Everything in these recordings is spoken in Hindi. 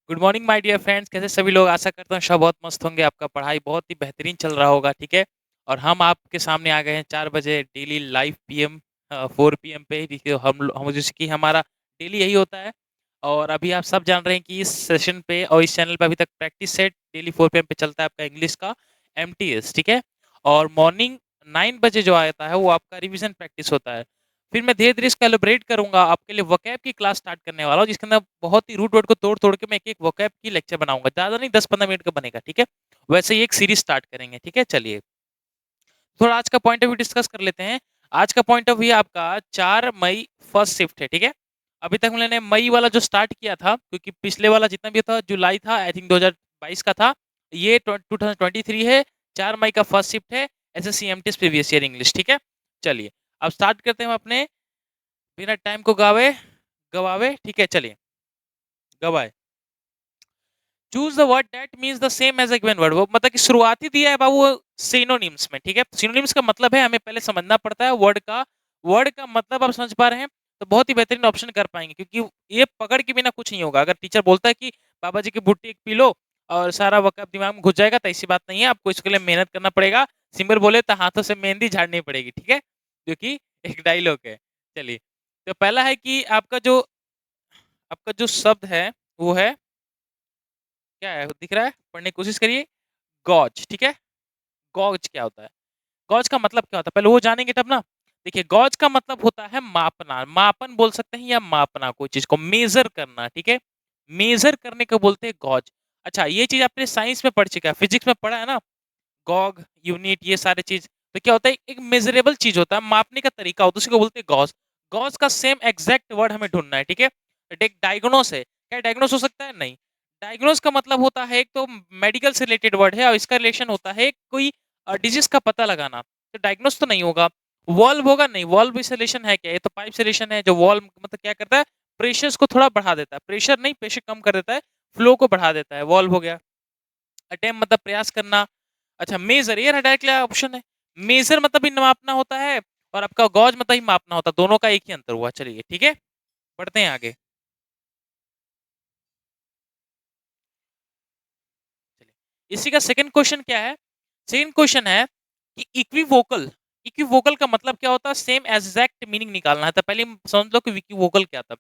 Good morning my dear friends, कैसे सभी लोग? आशा करता हूँ सब बहुत मस्त होंगे। आपका पढ़ाई बहुत ही बेहतरीन चल रहा होगा, ठीक है। और हम आपके सामने आ गए हैं 4 बजे डेली लाइव पीएम 4 पीएम पे, देखिए हम जैसे कि हमारा डेली यही होता है। और अभी आप सब जान रहे हैं कि इस सेशन पे और इस चैनल पे अभी तक प्रैक्टिस सेट डेली 4 पीएम पे चलता है आपका इंग्लिश का एमटीएस, ठीक है। और मॉर्निंग 9 बजे जो आता है वो आपका रिवीजन प्रैक्टिस होता है। फिर मैं धीरे-धीरे इसको एलाबोरेट करूँगा, आपके लिए वोकैब की क्लास स्टार्ट करने वाला हूँ, जिसके अंदर बहुत ही रूट वर्ड को तोड़-तोड़ के मैं एक-एक वोकैब की लेक्चर बनाऊँगा। ज़्यादा नहीं, 10-15 मिनट का बनेगा, ठीक है? वैसे ही एक सीरीज़ स्टार्ट करेंगे, ठीक है? चलिए, थोड़ा आज का पॉइंट ऑफ व्यू डिस्कस कर लेते हैं। आज का पॉइंट ऑफ व्यू आपका 4 मई फर्स्ट शिफ्ट है, ठीक है? अभी तक मैंने मई वाला जो स्टार्ट किया था, क्योंकि पिछले वाला जितना भी था जुलाई था, आई थिंक 2022 का था। ये 2023 है, 4 मई का फर्स्ट शिफ्ट है, SSC MTS previous year English, ठीक है? चलिए, अब स्टार्ट करते हैं हम अपने बिना टाइम को गवावे, ठीक है, चलिए, गवाए। Choose the word that means the same as a given word. वो मतलब कि शुरुआती दिया है बाबू सिनोनिम्स में, ठीक है। सिनोनिम्स का मतलब है हमें पहले समझना पड़ता है वर्ड का मतलब आप समझ पा रहे हैं तो बहुत ही बेहतरीन ऑप्शन कर पाएंगे, क्योंकि ये पकड़ के बिना कुछ नहीं होगा। अगर टीचर बोलता है कि बाबा जी की बुट्टी एक पी लो और सारा वक़्त दिमाग में घुस जाएगा, तो ऐसी बात नहीं है। आपको इसके लिए मेहनत करना पड़ेगा। सिमर बोले तो हाथों से मेहंदी झाड़नी पड़ेगी, ठीक है, जो कि एक डायलॉग है। चलिए, तो पहला है कि आपका जो शब्द है वो है, क्या है दिख रहा है? पढ़ने की कोशिश करिए। गॉज, ठीक है। गॉज क्या होता है? गॉज का मतलब क्या होता है पहले वो जानेंगे तब ना। देखिए, गॉज का मतलब होता है मापना, मापन बोल सकते हैं या मापना, कोई चीज को मेजर करना, ठीक है। मेजर करने को बोलते हैं गॉज। अच्छा, ये चीज आपने साइंस में पढ़ चुका है, फिजिक्स में पढ़ा है ना। गॉग, यूनिट, ये सारे चीज। तो क्या होता है, एक मेजरेबल चीज होता है, मापने का तरीका होता है, उसी को बोलते हैं गॉज। गॉज का सेम एग्जैक्ट वर्ड हमें ढूंढना है, ठीक है। डायग्नोस है, क्या डायग्नोस हो सकता है? नहीं। डायग्नोस का मतलब होता है, एक तो मेडिकल से रिलेटेड वर्ड है और इसका रिलेशन होता है कोई डिजीज का पता लगाना। तो डायग्नोस तो नहीं होगा। वॉल्व होगा? नहीं। वॉल्व से रिलेशन है क्या? ये तो पाइप से रिलेशन है। जो वॉल्व मतलब क्या करता है, प्रेशर को थोड़ा बढ़ा देता है। प्रेशर नहीं, प्रेशर कम कर देता है, फ्लो को बढ़ा देता है। वॉल्व हो गया। अटेम्प्ट मतलब प्रयास करना। अच्छा, मेजर, ये डायरेक्टली ऑप्शन है। मेजर मतलब ही मापना होता है और आपका गॉज मतलब ही मापना होता है, दोनों का एक ही अंतर हुआ। चलिए, ठीक है, बढ़ते हैं आगे। चलिए, इसी का सेकंड क्वेश्चन क्या है? सेकंड क्वेश्चन है कि इक्विवोकल, इक्विवोकल का मतलब क्या होता है? सेम एग्जैक्ट मीनिंग निकालना है। तो पहले समझ लो कि इक्विवोकल क्या था।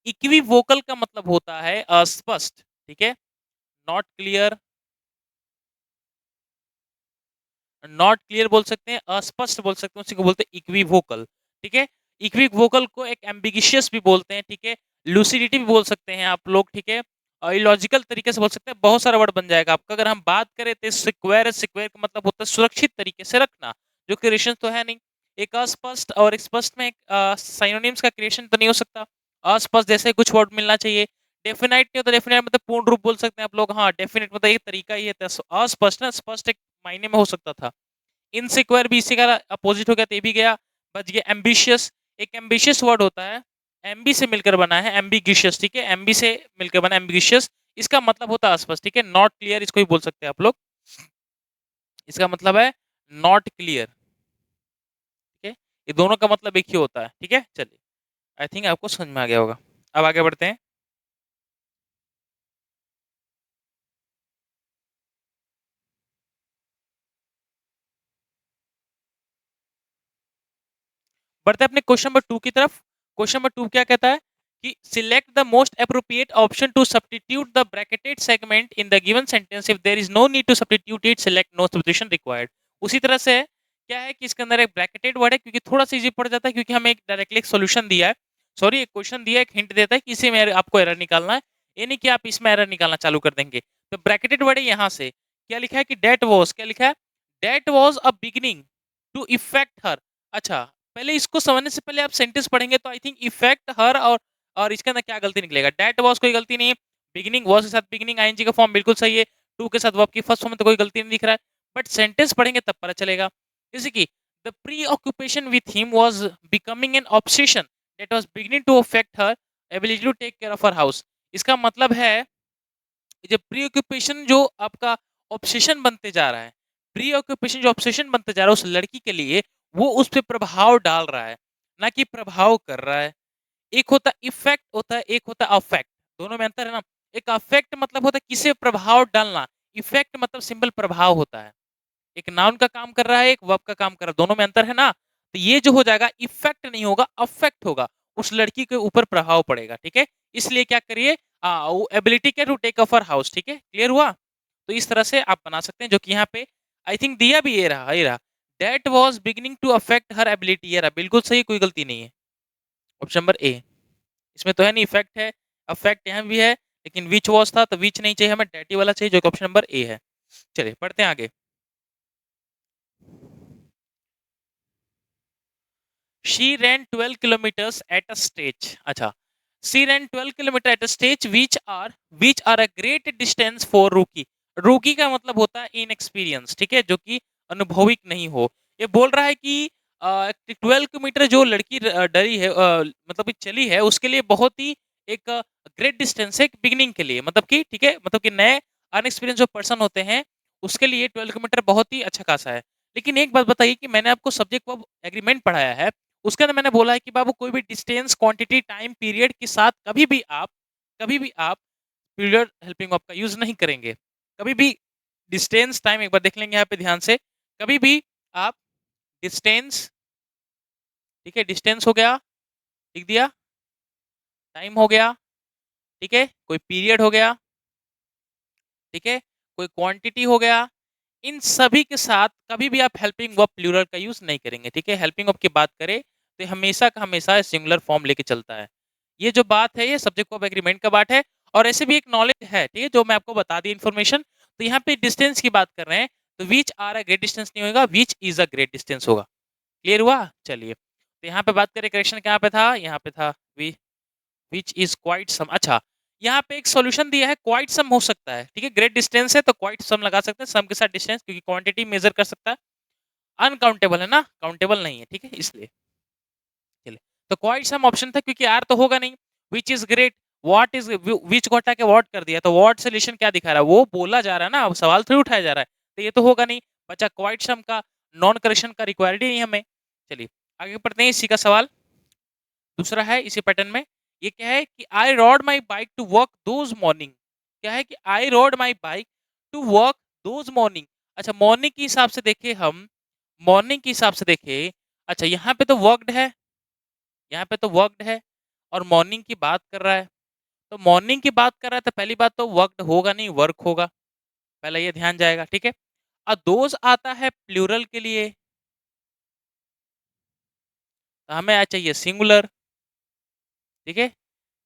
इक्विवोकल का मतलब होता है अस्पष्ट, ठीक है। नॉट क्लियर, नॉट क्लियर बोल सकते हैं, अस्पष्ट बोल सकते हैं, उसी को बोलते हैं इक्विवोकल, ठीक है। इक्विवोकल को एक एम्बिगिशियस भी बोलते हैं, ठीक है। लूसिडिटी भी बोल सकते हैं आप लोग, ठीक है। और इलॉजिकल तरीके से बोल सकते हैं, बहुत सारा वर्ड बन जाएगा आपका। अगर हम बात करें तो सिक्वेयर, सिक्वेयर का मतलब होता है सुरक्षित तरीके से रखना, जो क्रिएशन तो है नहीं। एक अस्पष्ट और एक स्पष्ट में साइनोनिम्स का क्रिएशन तो नहीं हो सकता। अस्पष्ट जैसे कुछ वर्ड मिलना चाहिए। डेफिनाइट नहीं होता, डेफिनाइट मतलब पूर्ण रूप बोल सकते हैं आप लोग। हाँ, डेफिनेट मतलब एक तरीका ही है। अस्पष्ट ना, स्पष्ट एक मायने में हो सकता था। इनसिक्योर भी इसी का अपोजिट हो गया, तो ये भी गया। बच गया एम्बिशियस। एक एम्बिशियस वर्ड होता है, एम्बी से मिलकर बना है, एम्बिगिशियस, ठीक है। एम्बी से मिलकर बना एम्बिगिशियस, इसका मतलब होता है अस्पष्ट, ठीक है। नॉट क्लियर इसको ही बोल सकते हैं आप लोग, इसका मतलब है नॉट क्लियर, ठीक है। ये दोनों का मतलब एक ही होता है, ठीक है। चलिए, आई थिंक आपको समझ में आ गया होगा। अब आगे बढ़ते हैं। बढ़ते हैं अपने क्वेश्चन नंबर 2 की तरफ। क्वेश्चन नंबर 2 क्या कहता है कि select the most appropriate option to substitute the bracketed segment in the given sentence if there is no need to substitute it, select no substitution required. उसी तरह से क्या है कि इसके अंदर एक ब्रैकेटेड वर्ड है, क्योंकि थोड़ा सा इजी पड़ जाता है, क्योंकि हमें एक डायरेक्टली एक सॉल्यूशन दिया है, सॉरी एक क्वेश्चन दिया है, एक हिंट देता है कि इसी में आपको एरर निकालना है। ये नहीं कि आप इसमें एरर निकालना चालू कर देंगे। तो ब्रैकेटेड वर्ड है, यहाँ से क्या लिखा है कि डेट वॉज, क्या लिखा है? That was a beginning to effect her. अच्छा, पहले इसको समझने से पहले आप सेंटेंस पढ़ेंगे तो आई थिंक इफेक्ट हर और इसके अंदर क्या गलती निकलेगा? डेट वॉज कोई गलती नहीं है। बिगिनिंग वॉज के साथ बिगिनिंग आईएनजी का फॉर्म बिल्कुल सही है। टू के साथ वर्ब की फर्स्ट फॉर्म में तो कोई गलती नहीं दिख रहा है। बट सेंटेंस पढ़ेंगे तब पता चलेगा। जैसे कि the preoccupation with him was becoming an obsession that was beginning to affect her ability to take care of her house. इसका मतलब है जो प्री ऑक्यूपेशन जो आपका ऑब्सेशन बनते जा रहा है, प्री ऑक्यूपेशन जो ऑब्सेशन बनते जा रहा है उस लड़की के लिए, वो उस पर प्रभाव डाल रहा है, ना कि प्रभाव कर रहा है। एक होता है इफेक्ट, होता है एक होता है अफेक्ट, दोनों में अंतर है ना। एक अफेक्ट मतलब इसे प्रभाव डालना, इफेक्ट मतलब सिंपल प्रभाव होता है। एक नाउन का काम कर रहा है, एक वर्ब का काम कर रहा है, दोनों में अंतर है ना। तो ये जो हो जाएगा इफेक्ट नहीं होगा, अफेक्ट होगा, उस लड़की के ऊपर प्रभाव पड़ेगा, ठीक है। इसलिए क्या करिए, एबिलिटी के to take of her house, ठीक है, क्लियर हुआ। तो इस तरह से आप बना सकते हैं, जो कि यहाँ पे आई थिंक दिया भी ये रहा that was beginning to affect her ability, ये रहा, बिल्कुल सही, कोई गलती नहीं है। ऑप्शन नंबर ए, इसमें तो है नहीं, इफेक्ट है, अफेक्ट यहाँ भी है, लेकिन विच वॉज था, तो विच नहीं चाहिए हमें, डैटी वाला चाहिए, जो कि ऑप्शन नंबर ए है। चलिए पढ़ते हैं आगे। She ran 12 kilometres at a stage, अच्छा, she ran 12 kilometre at a stage which are a great distance for rookie. Rookie का मतलब होता है इनएक्सपीरियंस, ठीक है, जो कि अनुभविक नहीं हो। ये बोल रहा है कि 12 किलोमीटर जो लड़की डरी है, मतलब कि चली है, उसके लिए बहुत ही एक ग्रेट डिस्टेंस है बिगिनिंग के लिए, मतलब कि ठीक है, मतलब कि नए अनएक्सपीरियंस जो पर्सन होते हैं उसके लिए 12 किलोमीटर बहुत ही अच्छा खासा है। लेकिन एक बात बताइए कि मैंने आपको सब्जेक्ट वर्ब एग्रीमेंट पढ़ाया है, उसके अंदर मैंने बोला है कि बाबू कोई भी डिस्टेंस, क्वांटिटी, टाइम पीरियड के साथ कभी भी आप पीरियड हेल्पिंग वर्ब का यूज नहीं करेंगे। कभी भी डिस्टेंस, टाइम एक बार देख लेंगे यहाँ पे ध्यान से, कभी भी आप डिस्टेंस, ठीक है, डिस्टेंस हो गया, लिख दिया, टाइम हो गया, ठीक है, कोई पीरियड हो गया, ठीक है, कोई क्वांटिटी हो गया, इन सभी के साथ कभी भी आप हेल्पिंग वर्ब प्लूरल का यूज नहीं करेंगे, ठीक है। हेल्पिंग वर्ब की बात करें तो हमेशा का हमेशा सिंगुलर फॉर्म लेके चलता है। ये जो बात है ये सब्जेक्ट वर्ब एग्रीमेंट का बात है, और ऐसे भी एक नॉलेज है, ठीक है, जो मैं आपको बता दी इन्फॉर्मेशन। तो यहाँ पे डिस्टेंस की बात कर रहे हैं, तो which are a great distance नहीं होगा, which is a great distance होगा। क्लियर हुआ। चलिए, तो यहाँ पे बात करें करेक्शन कहाँ पे था, यहाँ पे था विच इज क्वाइट सम, अच्छा, यहाँ पे एक सॉल्यूशन दिया है, क्वाइट सम हो सकता है, ठीक है, ग्रेट डिस्टेंस है तो क्वाइट सम लगा सकते हैं, सम के साथ डिस्टेंस, क्योंकि क्वांटिटी मेजर कर सकता है, अनकाउंटेबल है ना, काउंटेबल नहीं है, ठीक है, इसलिए। चलिए, तो क्वाइट सम ऑप्शन था, क्योंकि आर तो होगा नहीं। Which is great, what is, which को हटा के व्हाट कर दिया, तो व्हाट से रिलेशन क्या दिखा रहा है, वो बोला जा रहा है ना, सवाल थोड़ी उठाया जा रहा है, तो ये तो होगा नहीं, बचा क्वाइट सम का, नॉन करेक्शन का रिक्वायर्ड ही नहीं हमें। चलिए आगे पढ़ते हैं, इसी का सवाल दूसरा है इसी पैटर्न में। ये क्या है कि I rode my bike to work those morning, क्या है कि I rode my bike to work those morning. अच्छा, मॉर्निंग के हिसाब से देखे हम, मॉर्निंग के हिसाब से देखे, अच्छा यहाँ पे तो वर्कड है, यहाँ पे तो वर्कड है, और मॉर्निंग की बात कर रहा है, तो मॉर्निंग की बात कर रहा है तो पहली बात तो वर्कड होगा नहीं, वर्क होगा, पहले ये ध्यान जाएगा, ठीक है। और दोज आता है प्लूरल के लिए, तो हमें आ चाहिए सिंगुलर, ठीक है,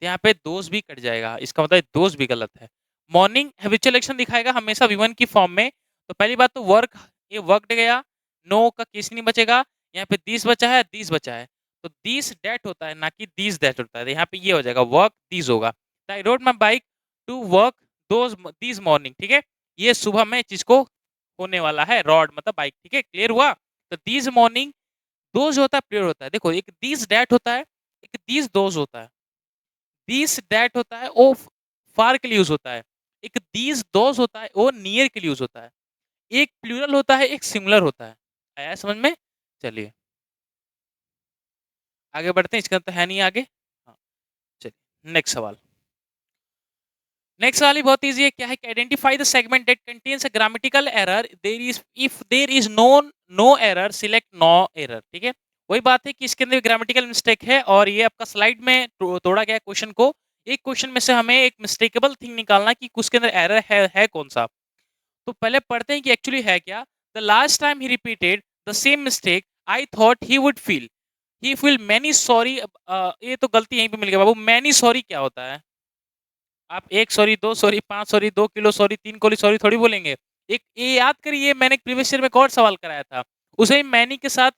यहाँ पे दोष भी कट जाएगा, इसका मतलब दोष भी गलत है। मॉर्निंग हैबिचुअल एक्शन दिखाएगा हमेशा V1 की फॉर्म में, तो पहली बात तो वर्क, ये वर्कड गया, नो का केस नहीं बचेगा, यहाँ पे दिस बचा है, दिस बचा है, तो दिस डेट होता है ना कि दिस डेट होता है, तो यहाँ पे ये हो जाएगा वर्क दिस होगा। तो I rode my bike to work those this morning, ठीक है, ये सुबह में चीज को होने वाला है, रॉड मतलब बाइक, ठीक है, क्लियर हुआ। तो दिस मॉर्निंग, दोज होता है प्लेयर होता है, देखो एक दिस डेट होता है, एक दिस दोज होता है, दिस दैट होता है वो फार के लिए यूज होता है, एक दीज दोज होता है वो नियर के लिए यूज होता है, एक प्लूरल होता है, एक सिंगुलर होता है। आया समझ में। चलिए आगे बढ़ते हैं, इसका तो है नहीं आगे। हाँ, चलिए नेक्स्ट सवाल, नेक्स्ट वाली बहुत इजी है, क्या है कि identify the segment that contains a grammatical error, there is if there is no error select no error, ठीक है। वही बात है कि इसके अंदर ग्रामेटिकल मिस्टेक है, और ये आपका स्लाइड में तोड़ा गया क्वेश्चन को, एक क्वेश्चन में से हमें एक मिस्टेकेबल थिंग निकालना कि उसके अंदर एरर है कौन सा। तो पहले पढ़ते हैं कि एक्चुअली है क्या। The last time he repeated the same mistake I thought he feel many sorry, ये तो गलती यहीं पे मिल गया बाबू, मैनी सॉरी क्या होता है, आप एक सॉरी, दो सॉरी, पांच सॉरी, 2 किलो सॉरी, 3 कोली सॉरी थोड़ी बोलेंगे। एक ये याद करिए, मैंने प्रीवियस ईयर में एक और सवाल कराया था, उसे मैनी के साथ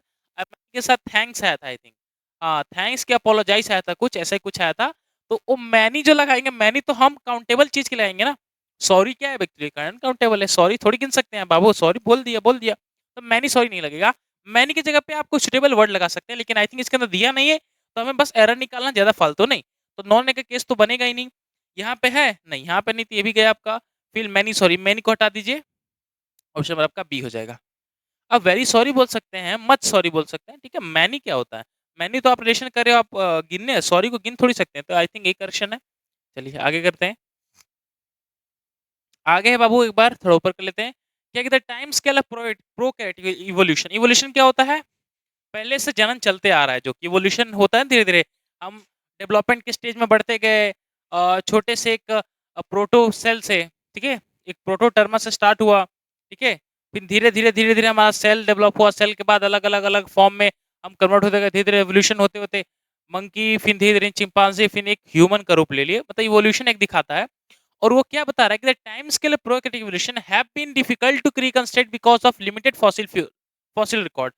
थैंक्स आया था आई थिंक, हाँ थैंक्स के अपोलोजाइज आया था, कुछ ऐसा ही कुछ आया था। तो वो मैनी जो लगाएंगे, मैनी तो हम काउंटेबल चीज के लगाएंगे ना, सॉरी क्या है एक्चुअली काउंटेबल है, सॉरी थोड़ी गिन सकते हैं बाबू, सॉरी बोल दिया, तो मैनी सॉरी नहीं लगेगा। मैनी की जगह पे आप कोई सुटेबल वर्ड लगा सकते हैं, लेकिन आई थिंक इसके अंदर दिया नहीं है, तो हमें बस एरर निकालना, ज्यादा फालतू नहीं। तो नॉन का केस तो बनेगा ही नहीं, यहाँ पे है नहीं, यहाँ पे नहीं, तो ये भी गया आपका। फिर मैनी सॉरी, मैनी को हटा दीजिए, ऑप्शन नंबर आपका बी हो जाएगा। अब वेरी सॉरी बोल सकते हैं, मच सॉरी बोल सकते हैं, ठीक है। मैनी क्या होता है, मैनी तो आप रिलेशन कर रहे हो, आप गिनने, सॉरी को गिन थोड़ी सकते हैं, तो आई थिंक एक करेक्शन है। चलिए आगे करते हैं। आगे है बाबू, एक बार थोड़ा ऊपर कर लेते हैं। क्या कहते हैं, time scale of prokaryotic evolution. Evolution क्या होता है? पहले से जनन चलते आ रहा है, जो कि इवोल्यूशन होता है धीरे-धीरे। हम डेवलपमेंट के स्टेज में बढ़ते गए, छोटे से एक प्रोटो सेल से, ठीक है? एक प्रोटोटर्मा से स्टार्ट हुआ, ठीक है? फिर धीरे-धीरे, धीरे-धीरे हमारा सेल डेवलप हुआ, सेल के बाद अलग-अलग अलग फॉर्म में हम कन्वर्ट होते गए, धीरे-धीरे इवोल्यूशन होते-होते मंकी, फिर धीरे-धीरे चिंपांजी, फिर एक ह्यूमन का रूप ले लिए। मतलब इवोल्यूशन एक दिखाता है। और वो क्या बता रहा है कि the time scale of prokaryotic evolution have been difficult to reconstruct because of limited fossil record.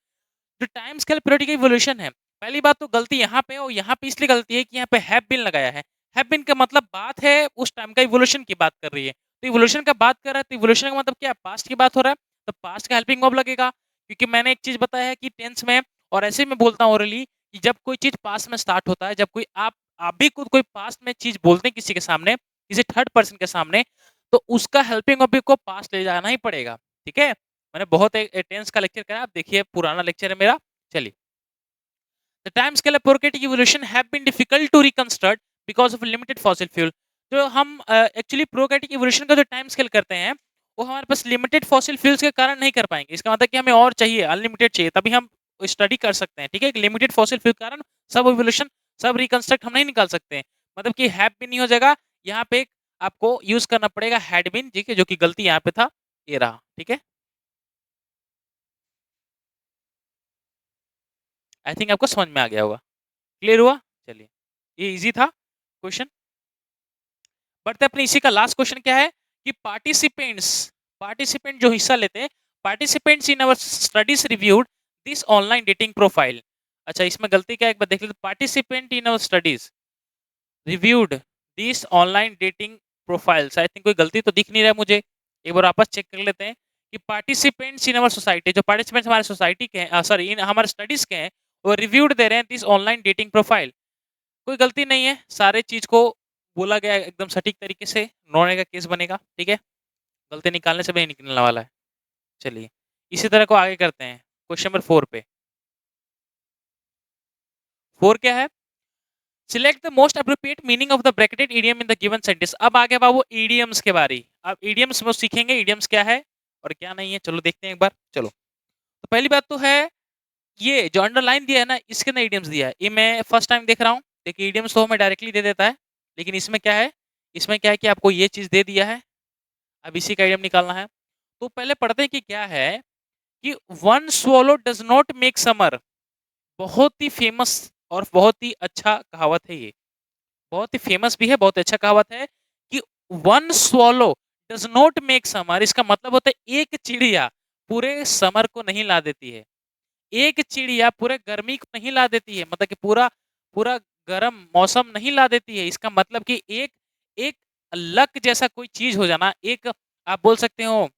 जो टाइम स्केल पीरियोडिक इवोल्यूशन है, पहली बात तो गलती यहाँ पे और यहाँ पे इसलिए गलती है कि यहाँ पे हैव बीन लगाया है। हैव बीन का मतलब बात है उस टाइम का, इवोल्यूशन की बात कर रही है। तो इवोल्यूशन का बात कर रहा है, तो इवोल्यूशन का मतलब क्या है? पास्ट की बात हो रहा है, तो पास्ट का हेल्पिंग वर्ब लगेगा। क्योंकि मैंने एक चीज़ बताया है कि टेंस में और ऐसे में बोलता हूँ ओरली, कि जब कोई चीज़ पास्ट में स्टार्ट होता है, जब कोई आप भी खुद कोई पास्ट में चीज़ बोलते हैं किसी के सामने, किसी थर्ड पर्सन के सामने, तो उसका हेल्पिंग वर्ब को पास्ट ले जाना ही पड़ेगा। ठीक है? मैंने बहुत टेंस का लेक्चर कराया, आप देखिए पुराना लेक्चर है मेरा। चलिए, the time scale of prokaryotic evolution have been difficult to reconstruct because of limited fossil fuel। जो हम एक्चुअली प्रोकैरियोटिक इवोल्यूशन का जो टाइम स्केल करते हैं, वो हमारे पास लिमिटेड फॉसिल फ्यूल्स के कारण नहीं कर पाएंगे। इसका मतलब कि हमें और चाहिए, अनलिमिटेड चाहिए, तभी हम स्टडी कर सकते हैं। ठीक है, लिमिटेड फॉसिल फ्यूल के कारण सब इवोल्यूशन, सब रिकंस्ट्रक्ट हम नहीं निकाल सकते हैं। मतलब कि हैव भी नहीं हो जाएगा, यहाँ पे आपको यूज करना पड़ेगा हैड बीन, ठीक है, जो कि गलती यहाँ पे था, ये रहा। ठीक है, आई थिंक आपको समझ में आ गया होगा, क्लियर हुआ। चलिए, ये इजी था क्वेश्चन। बढ़ते अपने इसी का लास्ट क्वेश्चन क्या है कि पार्टिसिपेंट्स, पार्टिसिपेंट जो हिस्सा लेते हैं, participants in our studies reviewed this online dating profile. अच्छा, इसमें गलती क्या है एक बार देख लेते। Participant in our studies reviewed this online dating profiles, I think कोई गलती तो दिख नहीं रहा है मुझे, एक बार वापस चेक कर लेते हैं कि पार्टिसिपेंट्स इन अवर सोसाइटी, जो पार्टिसिपेंट्स हमारे सोसाइटी के हैं, सॉरी इन हमारे स्टडीज के हैं, वो रिव्यूड दे रहे हैं दिस ऑनलाइन डेटिंग प्रोफाइल। कोई गलती नहीं है, सारे चीज को बोला गया एकदम सटीक तरीके से, नोने का केस बनेगा। ठीक है, गलती निकालने से भी नहीं निकलने वाला है। चलिए, इसी तरह को आगे करते हैं क्वेश्चन नंबर 4 पे। 4 क्या है? Select the most appropriate meaning of the bracketed idiom in the given sentence. अब आगे बाबू ईडियम्स के बारी। अब ईडियम्स में सीखेंगे ईडियम्स क्या है और क्या नहीं है। चलो देखते हैं एक बार। चलो, तो पहली बात तो है, ये जो अंडरलाइन दिया है ना, इसके अंदर ईडियम्स दिया है, ये मैं फर्स्ट टाइम देख रहा हूँ। देखिए, ईडियम्स तो हमें डायरेक्टली दे देता है, लेकिन इसमें क्या है, इसमें क्या है कि आपको ये चीज दे दिया है, अब इसी का ईडियम निकालना है। तो पहले पढ़ते हैं कि क्या है कि one swallow does not make summer. बहुत ही फेमस और बहुत ही अच्छा कहावत है ये, बहुत ही फेमस भी है, बहुत अच्छा कहावत है कि one swallow does not make summer. इसका मतलब होता है एक चिड़िया पूरे समर को नहीं ला देती है, एक चिड़िया पूरे गर्मी को नहीं ला देती है, मतलब कि पूरा पूरा गर्म मौसम नहीं ला देती है। इसका मतलब कि एक एक लक जैसा कोई चीज हो जाना, एक आप बोल सकते हो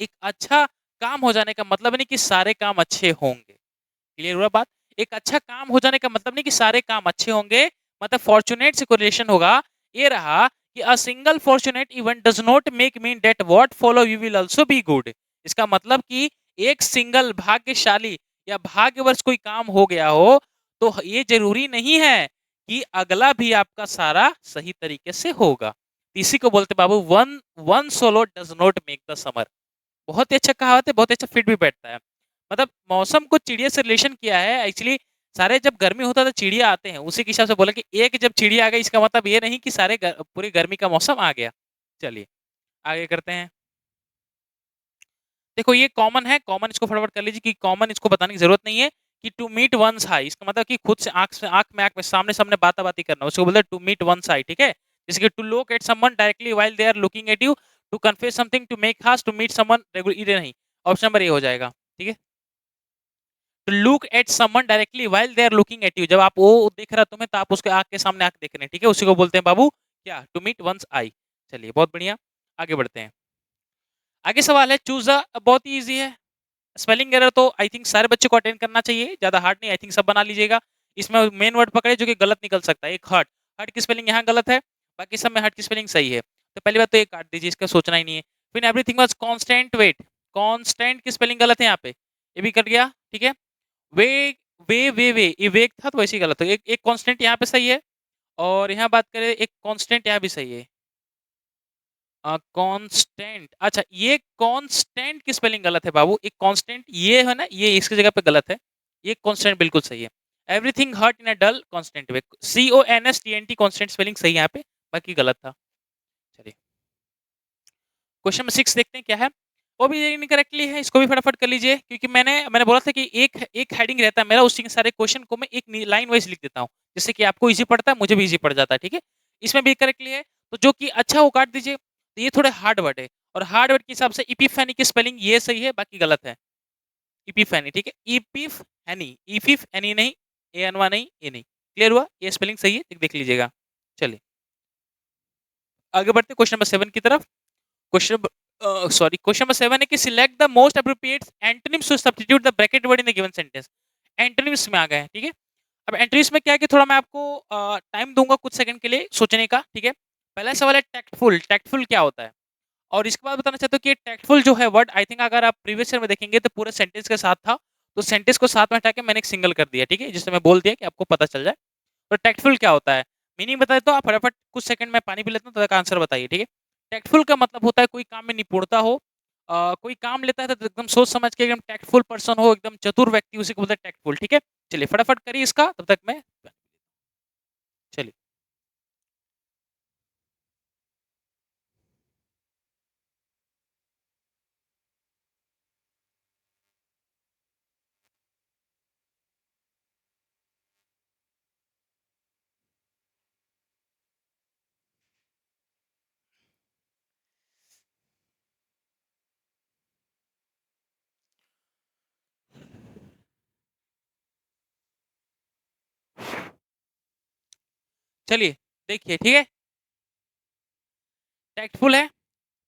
एक अच्छा काम हो जाने का मतलब नहीं कि सारे काम अच्छे होंगे। क्लियर हुआ बात? एक अच्छा काम हो जाने का मतलब नहीं कि सारे काम अच्छे होंगे, मतलब फॉर्चुनेट से कोरिलेशन होगा। ये रहा कि a single fortunate event does not make mean that what follow you will also be good. इसका मतलब कि एक सिंगल भाग्यशाली या भाग्यवश कोई काम हो गया हो, तो ये जरूरी नहीं है कि अगला भी आपका सारा सही तरीके से होगा। इसी को बोलते बाबू one one solo does not make the summer. बहुत ही अच्छा कहावत है, बहुत ही अच्छा फिट भी बैठता है। मतलब मौसम को चिड़िया से रिलेशन किया है एक्चुअली। सारे जब गर्मी होता है तो चिड़िया आते हैं, उसी के हिसाब से बोला कि एक जब चिड़िया आ गई, इसका मतलब ये नहीं कि पूरी गर्मी का मौसम आ गया। चलिए, आगे करते हैं। देखो, ये कॉमन है, कॉमन इसको फटाफट कर लीजिए कि कॉमन इसको बताने की जरूरत नहीं है कि टू मीट वंस हाई, इसका मतलब कि खुद से आंख में सामने सामने बाता बाती करना, उसको बोलते हैं टू मीट वंस हाई। ठीक है, जैसे कि to look at someone directly while they are looking at you, to confess something, to make haste, to meet someone regular, ये नहीं, ऑप्शन नंबर ए हो जाएगा। ठीक है, to look at someone directly while they are looking at you, जब आप वो देख रहा है तुम्हें तो आप उसके आंख के सामने आंख देख रहे हैं। ठीक है, उसी को बोलते हैं बाबू क्या, टू मीट वंस आई। चलिए, बहुत बढ़िया, आगे बढ़ते हैं। आगे सवाल है चूज बहुत ही ईजी है। स्पेलिंग एरर तो आई थिंक सारे बच्चे को अटेंड करना चाहिए, ज्यादा हार्ड नहीं, आई थिंक सब बना लीजिएगा। इसमें मेन वर्ड पकड़े जो कि गलत निकल सकता है। एक हर्ट, हर्ट की स्पेलिंग यहाँ गलत है, बाकी सब में हर्ट की स्पेलिंग सही है। तो पहली बात तो ये काट दीजिए, इसका सोचना ही नहीं है। फिर everything was constant weight, constant की स्पेलिंग गलत है यहाँ पे, ये भी कट गया। ठीक है, वे वे ये वेग था तो वैसे ही गलत हो। एक एक कांस्टेंट यहाँ पे सही है, और यहाँ बात करें एक कांस्टेंट यहाँ भी सही है। कांस्टेंट, अच्छा ये कांस्टेंट की स्पेलिंग गलत है बाबू, एक कांस्टेंट ये है ना, ये इसकी जगह पे गलत है, ये कांस्टेंट बिल्कुल सही है। एवरीथिंग हर्ट इन अ डल कांस्टेंट वे, CONSTNT कांस्टेंट स्पेलिंग सही है यहाँ पे, बाकी गलत था। चलिए क्वेश्चन नंबर 6 देखते हैं क्या है। वो भी इनकरेक्टली है, इसको भी फटाफट कर लीजिए, क्योंकि मैंने बोला था कि एक एक हेडिंग रहता है मेरा, उसी के सारे क्वेश्चन को मैं एक लाइन वाइज लिख देता हूँ, जिससे कि आपको इजी पड़ता है, मुझे भी इजी पड़ जाता है, ठीक है। इसमें भी करेक्टली है, तो जो कि अच्छा वो काट दीजिए। तो ये थोड़े हार्ड वर्ड है, और हार्ड वर्ड के हिसाब से इपिफेनी की स्पेलिंग ये सही है, बाकी गलत है। इपिफेनी, ठीक है, इपिफ एनी, इफिफ एनी नहीं, ए अनवा नहीं, ए नहीं, क्लियर हुआ, ये स्पेलिंग सही है, देख लीजिएगा। चलिए आगे बढ़ते क्वेश्चन नंबर 7 की तरफ। क्वेश्चन नंबर 7 है कि select the most appropriate antonyms to substitute the bracket word in the given sentence. Antonyms में आ गए हैं, ठीक है। अब एंटोनिम्स में क्या है कि थोड़ा मैं आपको टाइम दूंगा कुछ सेकंड के लिए सोचने का, ठीक है। पहला सवाल है टैक्टफुल, टैक्टफुल क्या होता है, और इसके बाद बताना चाहता हूँ कि टैक्टफुल जो है वर्ड, आई थिंक अगर आप प्रीवियस ईयर में देखेंगे तो पूरे सेंटेंस के साथ था, तो सेंटेंस को साथ में हटा के मैंने एक सिंगल कर दिया, ठीक है, जिससे मैं बोल दिया कि आपको पता चल जाए। तो टैक्टफुल क्या होता है, मीनिंग बता देता हूँ, आप फटाफट कुछ सेकंड में पानी पी लेता हूँ, तो आंसर बताइए, ठीक है। टैक्टफुल का मतलब होता है कोई काम में निपुणता हो, कोई काम लेता है तो एकदम सोच समझ के एकदम टैक्टफुल पर्सन हो, एकदम चतुर व्यक्ति, उसी को बोलते हैं टैक्टफुल, ठीक है। चलिए फटाफट करिए इसका, तब तक मैं, चलिए चलिए देखिए, ठीक है। टैक्टफुल है,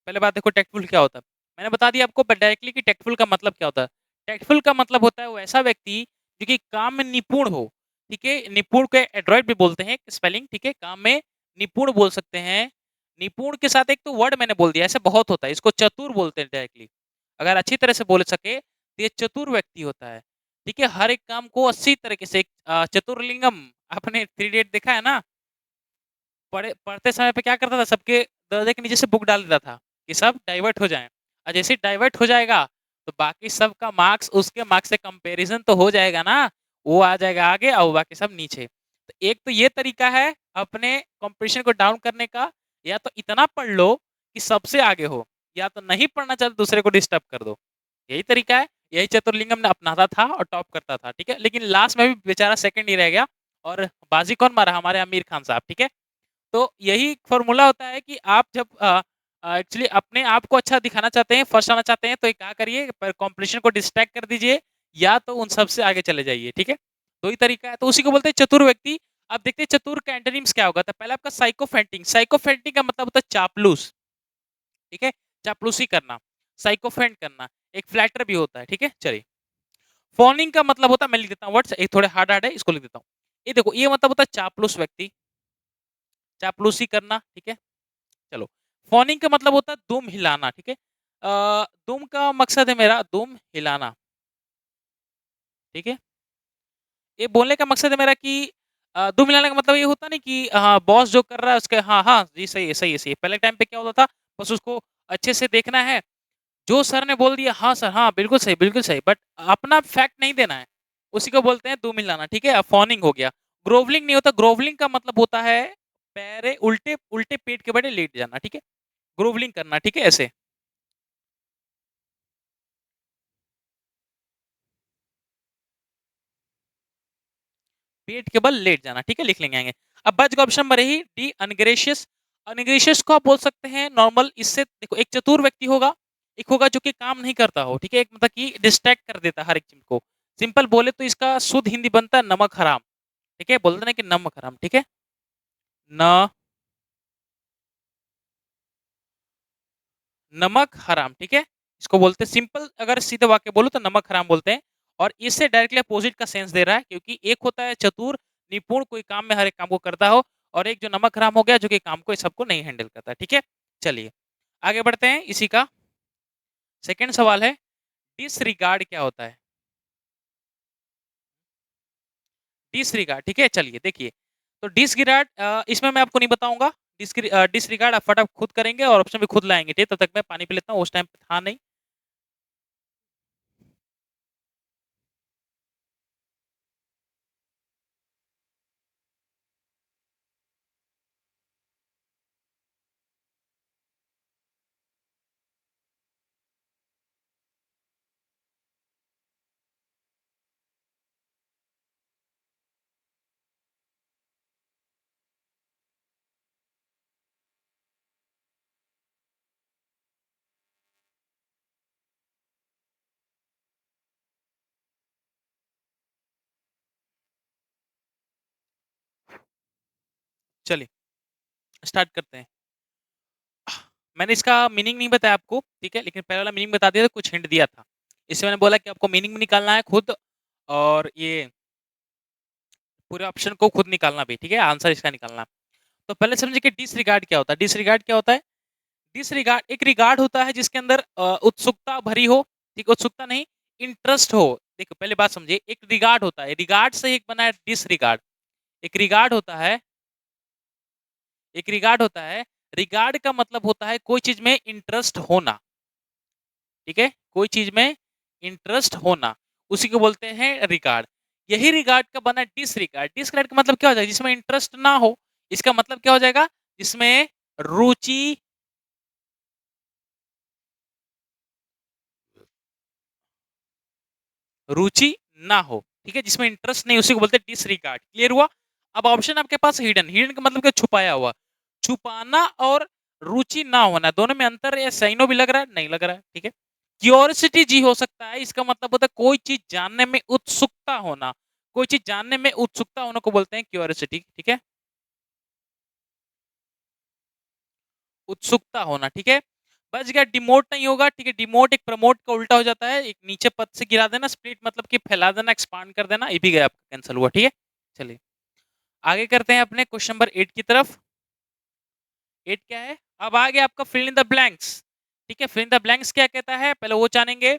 पहले बात देखो टैक्टफुल क्या होता है। मैंने बता दिया आपको डायरेक्टली कि टैक्टफुल का मतलब क्या होता है। टैक्टफुल का मतलब होता है वो ऐसा व्यक्ति जो कि काम में निपुण हो, ठीक है। निपुण के एड्रॉइड भी बोलते हैं स्पेलिंग, ठीक है, काम में निपुण बोल सकते हैं। निपुण के साथ एक तो वर्ड मैंने बोल दिया, ऐसे बहुत होता है, इसको चतुर बोलते हैं डायरेक्टली। अगर अच्छी तरह से बोल सके तो ये चतुर व्यक्ति होता है, ठीक है। हर एक काम को अच्छी तरीके से चतुर्लिंगम, आपने 3 इडियट देखा है ना, पढ़ते समय पे क्या करता था, सबके दरवाजे के नीचे से बुक डाल देता था कि सब डाइवर्ट हो जाएं, और जैसे ही डाइवर्ट हो जाएगा तो बाकी सबका मार्क्स उसके मार्क्स से कंपैरिजन तो हो जाएगा ना, वो आ जाएगा आगे और बाकी सब नीचे। तो एक तो ये तरीका है अपने कंपटीशन को डाउन करने का, या तो इतना पढ़ लो कि सबसे आगे हो, या तो नहीं पढ़ना चाहते दूसरे को डिस्टर्ब कर दो, यही तरीका है। यही चतुर्लिंगम ने अपनाता था और टॉप करता था, ठीक है। लेकिन लास्ट में भी बेचारा सेकंड ही रह गया, और बाजी कौन मारा, हमारे आमिर खान साहब, ठीक है। तो यही फॉर्मूला होता है कि आप जब एक्चुअली अपने आप को अच्छा दिखाना चाहते हैं, फर्स्ट आना चाहते हैं, तो क्या करिए, पर कंपटीशन को डिस्ट्रैक्ट कर दीजिए, या तो उन सबसे आगे चले जाइए, ठीक है। दो ही तरीका है, तो उसी को बोलते हैं चतुर व्यक्ति। अब देखते हैं चतुर का एंटोनिम्स क्या होगा। तो पहले आपका साइकोफेंटिंग, साइकोफेंटिंग का मतलब होता है चापलूस, ठीक है, चापलूसी करना, साइकोफेंट करना। एक फ्लैटर भी होता है, ठीक है। चलिए फॉनिंग का मतलब होता है, मैं लिख देता हूँ वर्ड्स, एक थोड़े हार्ड हार्ड है, इसको लिख देता हूँ। ये देखो, ये मतलब होता है चापलूस व्यक्ति, चापलूसी करना, ठीक है। चलो फॉनिंग का मतलब होता है दुम हिलाना, ठीक है। दुम का मकसद है मेरा दुम हिलाना, ठीक है। ये बोलने का मकसद है मेरा कि दुम हिलाने का मतलब ये होता नहीं कि हाँ बॉस जो कर रहा है उसके, हाँ हाँ जी सही है, सही है, सही है। पहले टाइम पे क्या होता था, बस उसको अच्छे से देखना है, जो सर ने बोल दिया हाँ सर हाँ बिल्कुल सही, बिल्कुल सही, बट अपना फैक्ट नहीं देना है, उसी को बोलते हैं दुम हिलाना, ठीक है। फॉनिंग हो गया। ग्रोवलिंग नहीं होता, ग्रोवलिंग का मतलब होता है पैरे उल्टे उल्टे पेट के बड़े लेट जाना, ठीक है। ग्रोवलिंग करना, ठीक है, ऐसे पेट के बल लेट जाना, ठीक है, लिख लेंगे आगे। अब बच गया ऑप्शन नंबर ही डी, अनग्रेशियस। अनग्रेशियस को आप बोल सकते हैं नॉर्मल, इससे देखो एक चतुर व्यक्ति होगा, एक होगा जो कि काम नहीं करता हो, ठीक है, एक मतलब कि डिस्ट्रैक्ट कर देता है हर एक चीज को। सिंपल बोले तो इसका शुद्ध हिंदी बनता है नमक हराम, ठीक है, बोलते ना कि नमक हराम, ठीक है। न नमक हराम, ठीक है, इसको बोलते हैं सिंपल, अगर सीधे वाक्य बोलो तो नमक हराम बोलते हैं। और इससे डायरेक्टली अपोजिट का सेंस दे रहा है, क्योंकि एक होता है चतुर निपुण, कोई काम में हर एक काम को करता हो, और एक जो नमक हराम हो गया जो कि काम को सबको नहीं हैंडल करता, ठीक है। चलिए आगे बढ़ते हैं, इसी का सेकंड सवाल है, डिसरिगार्ड क्या होता है। डिसरिगार्ड, ठीक है, चलिए देखिए। तो डिसरिगार्ड इसमें मैं आपको नहीं बताऊंगा, डिसरिगार्ड आप फटाफट खुद करेंगे और ऑप्शन भी खुद लाएँगे, ठीक है? तब तक मैं पानी पी लेता हूँ, उस टाइम पे था नहीं। चलिए, स्टार्ट करते हैं। मैंने इसका मीनिंग नहीं बताया आपको, ठीक है? लेकिन पहले वाला मीनिंग बता दिया था, कुछ हिंट दिया था। इससे मैंने बोला कि आपको मीनिंग भी निकालना है खुद और ये पूरे ऑप्शन को खुद निकालना भी, ठीक है? आंसर इसका निकालना। तो पहले समझिए कि डिसरिगार्ड क्या होता है? डिसरिगार्ड क्या होता है? डिसरिगार्ड एक रिगार्ड होता है जिसके अंदर उत्सुकता भरी हो, ठीक? उत्सुकता नहीं, इंटरेस्ट हो। देखो पहले बात समझिए, एक रिगार्ड होता है, रिगार्ड से एक बना है डिसरिगार्ड। एक रिगार्ड होता है, एक रिगार्ड होता है, रिगार्ड का मतलब होता है कोई चीज में इंटरेस्ट होना, ठीक है? कोई चीज में इंटरेस्ट होना, उसी को बोलते हैं रिगार्ड। यही रिगार्ड का बना डिसरिगार्ड। डिसरिगार्ड का मतलब क्या हो जाएगा? जिसमें इंटरेस्ट ना हो। इसका मतलब क्या हो जाएगा? जिसमें रुचि रुचि ना हो, ठीक है? जिसमें इंटरेस्ट नहीं, उसी को बोलते हैं डिसरिगार्ड। क्लियर हुआ? अब ऑप्शन आपके पास हिडन। हिडन का मतलब क्या? छुपाया हुआ। छुपाना और रुचि ना होना, दोनों में अंतर है? सही भी लग रहा है? नहीं लग रहा है, ठीक है? क्यूरियोसिटी जी हो सकता है, इसका मतलब होता है कोई चीज जानने में उत्सुकता होना। कोई चीज जानने में उत्सुकता होने को बोलते हैं क्यूरियोसिटी, ठीक है? उत्सुकता होना, ठीक है? बच गया डिमोट नहीं होगा, ठीक है? डिमोट एक प्रमोट का उल्टा हो जाता है, एक नीचे पद से गिरा देना। स्प्लिट मतलब कि फैला देना, एक्सपांड कर देना। ये भी गया आपका, कैंसिल हुआ, ठीक है? चलिए आगे करते हैं अपने क्वेश्चन नंबर 8 की तरफ। 8 क्या है? अब आ गया आपका फिल इन द ब्लैंक्स, ठीक है? फिल इन द ब्लैंक्स क्या कहता है, पहले वो जानेंगे।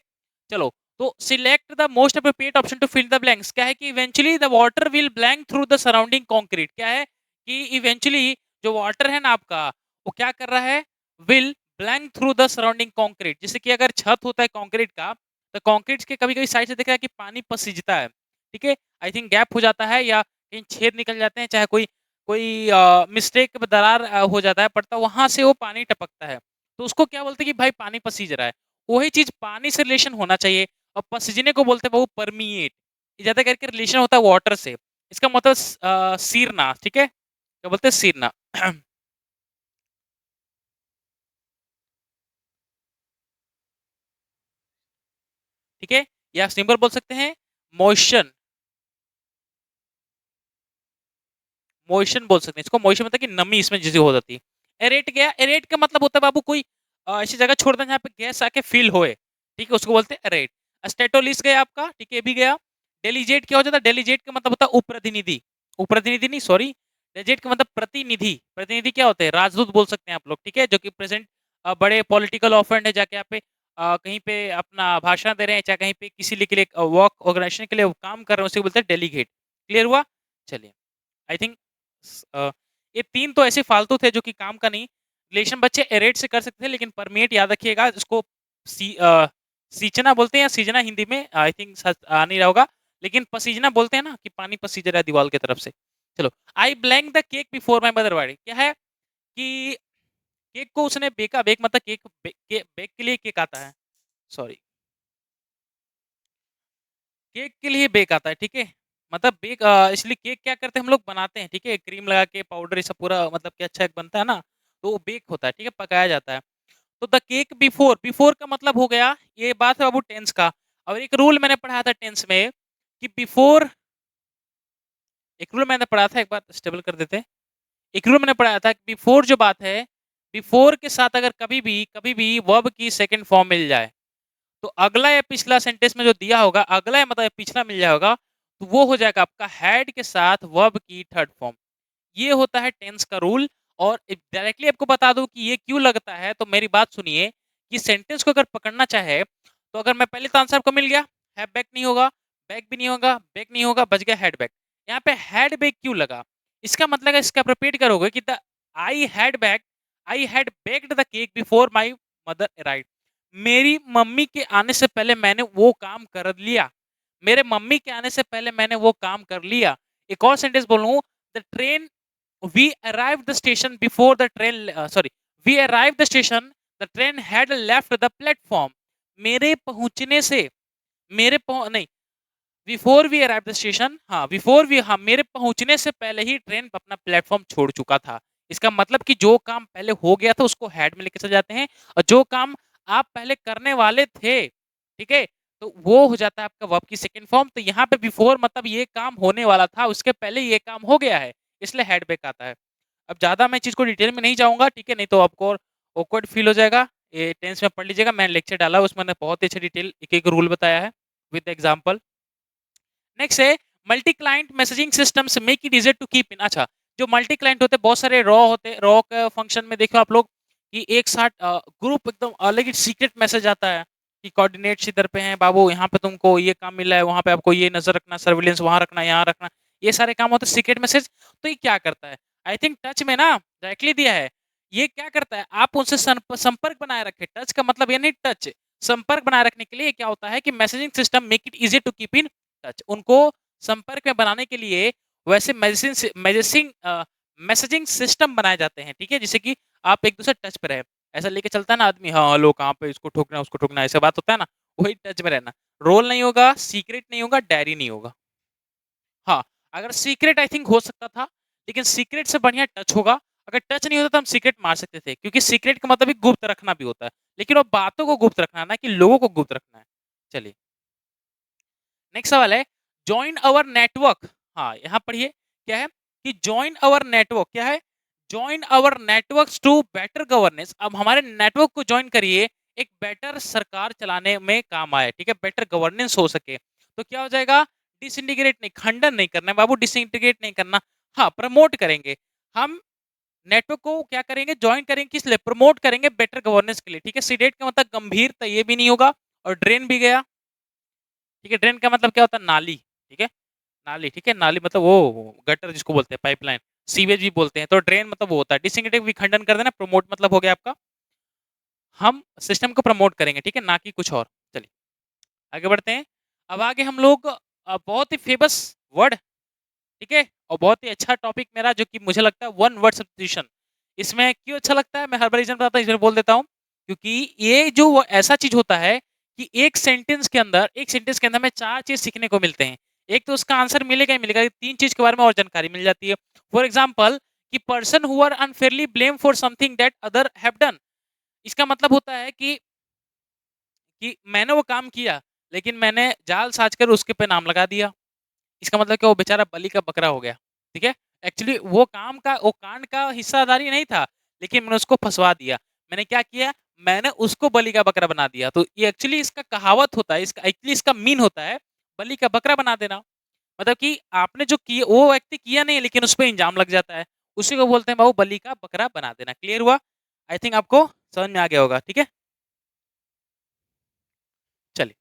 चलो, तो select the most appropriate option to fill the blanks. क्या है कि eventually the water will blank through the surrounding concrete. क्या है कि इवेंचुअली जो वाटर है ना आपका, वो क्या कर रहा है? Will blank through the surrounding concrete. जैसे कि अगर छत होता है कंक्रीट का, तो कंक्रीट के कभी कभी साइड से दिख रहा है कि पानी पसीजता है, ठीक है? आई थिंक गैप हो जाता है या कहीं छेद निकल जाते हैं, चाहे कोई कोई मिस्टेक दरार हो जाता है पड़ता, वहां से वो पानी टपकता है। तो उसको क्या बोलते हैं कि भाई पानी पसीज रहा है। वही चीज पानी से रिलेशन होना चाहिए। और पसीजने को बोलते हैं वो परमिएट। ज्यादा करके रिलेशन होता है वाटर से। इसका मतलब सीरना, ठीक है? क्या बोलते हैं? सीरना। ठीक है? या सिंपल बोल सकते हैं मोशन। मोशन बोल सकते हैं इसको। मोशन मतलब कि नमी इसमें जैसे हो जाती है। एरेट गया, एरेट का मतलब होता है बाबू कोई ऐसी जगह छोड़ दें जहाँ पे गैस आके फील होए, ठीक है? उसको बोलते हैं एरेट। स्टेटोलिस गया आपका, ठीक है? ये भी गया। डेलीजेट क्या हो जाता है? डेलीजेट का मतलब होता है उपप्रतिनिधि। उपप्रतिनिधि नहीं, सॉरी, डेलीजेट का मतलब प्रतिनिधि। प्रतिनिधि क्या होते हैं? राजदूत बोल सकते हैं आप लोग, ठीक है? जो कि प्रेजेंट बड़े पॉलिटिकल ऑफेंड है, जाके यहाँ पे कहीं पे अपना भाषण दे रहे हैं, चाहे कहीं पे किसी के लिए वर्क ऑर्गेनाइजेशन के लिए काम कर रहे हैं, उसे बोलते हैं डेलीगेट। क्लियर हुआ? चलिए, आई थिंक ये 3 तो ऐसे फालतू थे जो कि काम का नहीं। रिलेशन बच्चे एरेट से कर सकते थे, लेकिन परमेट याद रखिएगा, इसको सींचना बोलते हैं या सीजना हिंदी में, आई थिंक आ नहीं रहा होगा। लेकिन पसीजना बोलते हैं ना, कि पानी पसीज रहा है दीवार की तरफ से। चलो, आई blank the cake before my mother body. क्या है कि केक को उसने बेका। बेक मतलब केक, बेक के लिए केक आता है, सॉरी, केक के लिए बेक आता है, ठीक है? मतलब बेक इसलिए केक क्या करते हैं हम लोग, बनाते हैं, ठीक है? क्रीम लगा के पाउडर ये सब पूरा मतलब कि अच्छा एक बनता है ना, तो वो बेक होता है, ठीक है? पकाया जाता है। तो द केक बिफोर, बिफोर का मतलब हो गया, ये बात है बाबू टेंस का। और एक रूल मैंने पढ़ा था टेंस में कि बिफोर, एक रूल मैंने पढ़ा था, एक बार स्टेबल कर देते हैं। एक रूल मैंने पढ़ाया था कि बिफोर जो बात है, बिफोर के साथ अगर कभी भी वर्ब की सेकंड फॉर्म मिल जाए, तो अगला या पिछला सेंटेंस में जो दिया होगा, अगला या मतलब पिछला मिल जाए होगा, तो वो हो जाएगा आपका हैड के साथ वर्ब की थर्ड फॉर्म। ये होता है टेंस का रूल। और डायरेक्टली आपको बता दूं कि ये क्यों लगता है, तो मेरी बात सुनिए कि सेंटेंस को अगर पकड़ना चाहे, तो अगर मैं पहले तो आंसर आपको मिल गया, हैव बैक नहीं होगा, बैक भी नहीं होगा, बैक नहीं होगा, बच गया हैड बैक। यहाँ पे हैड बैक क्यों लगा? इसका मतलब है, इसका अप्रोप्रिएट करोगे कि the I had baked the cake before my mother arrived. मेरी मम्मी के आने से पहले मैंने वो काम कर लिया। मेरे मम्मी के आने से पहले मैंने वो काम कर लिया। एक और सेंटेंस बोलूं, the train we arrive the station before the train, sorry, we arrive the station, the train had left the platform. मेरे पहुंचने से, नहीं, before we arrive the station, हाँ बिफोर वी, हाँ मेरे पहुंचने से पहले ही ट्रेन अपना प्लेटफॉर्म छोड़ चुका था। इसका मतलब कि जो काम पहले हो गया था उसको हैड में लेके चले जाते हैं, और जो काम आप पहले करने वाले थे, ठीक है, तो वो हो जाता है आपका वर्ब की सेकंड फॉर्म। तो यहाँ पे बिफोर मतलब ये काम होने वाला था, उसके पहले ये काम हो गया है, इसलिए हैड बैक आता है। अब ज्यादा मैं चीज को डिटेल में नहीं जाऊंगा, ठीक है, नहीं तो आपको ऑकवर्ड फील हो जाएगा। ये टेंस में पढ़ लीजिएगा, मैंने लेक्चर डाला उसमें मैंने बहुत ही अच्छी डिटेल एक एक रूल बताया है विद एग्जाम्पल। नेक्स्ट है multi client messaging systems make it easier to keep in. अच्छा, जो मल्टी क्लाइंट होते हैं, बहुत सारे रॉ के फंक्शन में देखो आप लोग कि एक साथ ग्रुप एकदम अलग ही सीक्रेट मैसेज आता है कि कोऑर्डिनेट्स इधर पे हैं बाबू, यहाँ पे तुमको ये काम मिला है, वहाँ पे आपको ये नजर रखना, सर्विलेंस वहाँ रखना, यहाँ रखना, ये सारे काम होते हैं सीक्रेट मैसेज। तो ये क्या करता है, आई थिंक टच में ना डायरेक्टली दिया है, ये क्या करता है, आप उनसे संपर्क बनाए रखे। टच का मतलब ये नहीं, टच संपर्क बनाए रखने के लिए क्या होता है कि messaging system make it easy to keep in touch. उनको संपर्क में बनाने के लिए वैसे मैसेजिंग सिस्टम बनाए जाते हैं, ठीक है, जिससे कि आप एक दूसरे टच पे रहे। ऐसा लेके चलता है ना आदमी, हाँ हेलो कहाँ पे, इसको ठोकना उसको ठोकना, ऐसा बात होता है ना, वही टच में रहना। रोल नहीं होगा, सीक्रेट नहीं होगा, डायरी नहीं होगा। हाँ, अगर सीक्रेट आई थिंक हो सकता था, लेकिन सीक्रेट से बढ़िया टच होगा। अगर टच नहीं होता तो हम सीक्रेट मार सकते थे, क्योंकि सीक्रेट का मतलब गुप्त रखना भी होता है, लेकिन वो बातों को गुप्त रखना ना कि लोगों को गुप्त रखना है। चलिए नेक्स्ट सवाल है, ज्वाइन अवर नेटवर्क। हाँ यहाँ पढ़िए, क्या है कि ज्वाइन अवर नेटवर्क क्या है, join our network to better governance. अब हमारे नेटवर्क को ज्वाइन करिए, एक बेटर सरकार चलाने में काम आए, ठीक है, बेटर गवर्नेंस हो सके। तो क्या हो जाएगा, डिसइंटीग्रेट नहीं, खंडन नहीं करना है बाबू, डिसइंटीग्रेट नहीं करना, हाँ प्रमोट करेंगे हम नेटवर्क को, क्या करेंगे, ज्वाइन करेंगे, किस लिए, प्रमोट करेंगे बेटर गवर्नेंस के लिए, ठीक है। सीडेट का मतलब गंभीरता, ये भी नहीं होगा, और ड्रेन भी गया, ठीक है। ड्रेन का मतलब क्या होता है, नाली, ठीक है, नाली, ठीक है, नाली मतलब वो गटर जिसको बोलते हैं, पाइपलाइन, सीवेज भी बोलते हैं। तो ड्रेन मतलब वो होता है, डिसइंटीग्रेट विखंडन कर देना, प्रमोट मतलब हो गया आपका, हम सिस्टम को प्रमोट करेंगे, ठीक है, ना कि कुछ और। चलिए आगे बढ़ते हैं। अब आगे हम लोग बहुत ही फेमस वर्ड, ठीक है, और बहुत ही अच्छा टॉपिक मेरा, जो कि मुझे लगता है वन वर्ड सब्स्टिट्यूशन। इसमें क्यों अच्छा लगता है, मैं हर बार रीजन बताता हूँ, इसमें बोल देता हूँ, क्योंकि ये जो ऐसा चीज होता है कि एक सेंटेंस के अंदर हमें चार चीज सीखने को मिलते हैं। एक तो उसका आंसर मिलेगा ही मिलेगा, तीन चीज के बारे में और जानकारी मिल जाती है। फॉर एग्जाम्पल कि person who are unfairly blame for something that other have done. इसका मतलब होता है कि मैंने वो काम किया, लेकिन मैंने जाल साज कर उसके पे नाम लगा दिया। इसका मतलब कि वो बेचारा बलि का बकरा हो गया, ठीक है। एक्चुअली वो कांड का हिस्सादारी नहीं था, लेकिन मैंने उसको फंसवा दिया। मैंने क्या किया, मैंने उसको बलि का बकरा बना दिया। तो ये एक्चुअली इसका कहावत होता है, इसका एक्चुअली इसका मीन होता है बलि का बकरा बना देना। मतलब कि आपने जो किया वो व्यक्ति किया नहीं, लेकिन उस पर इंजाम लग जाता है, उसी को बोलते हैं बाबू बलि का बकरा बना देना। क्लियर हुआ, आई थिंक आपको समझ में आ गया होगा, ठीक है। चलिए,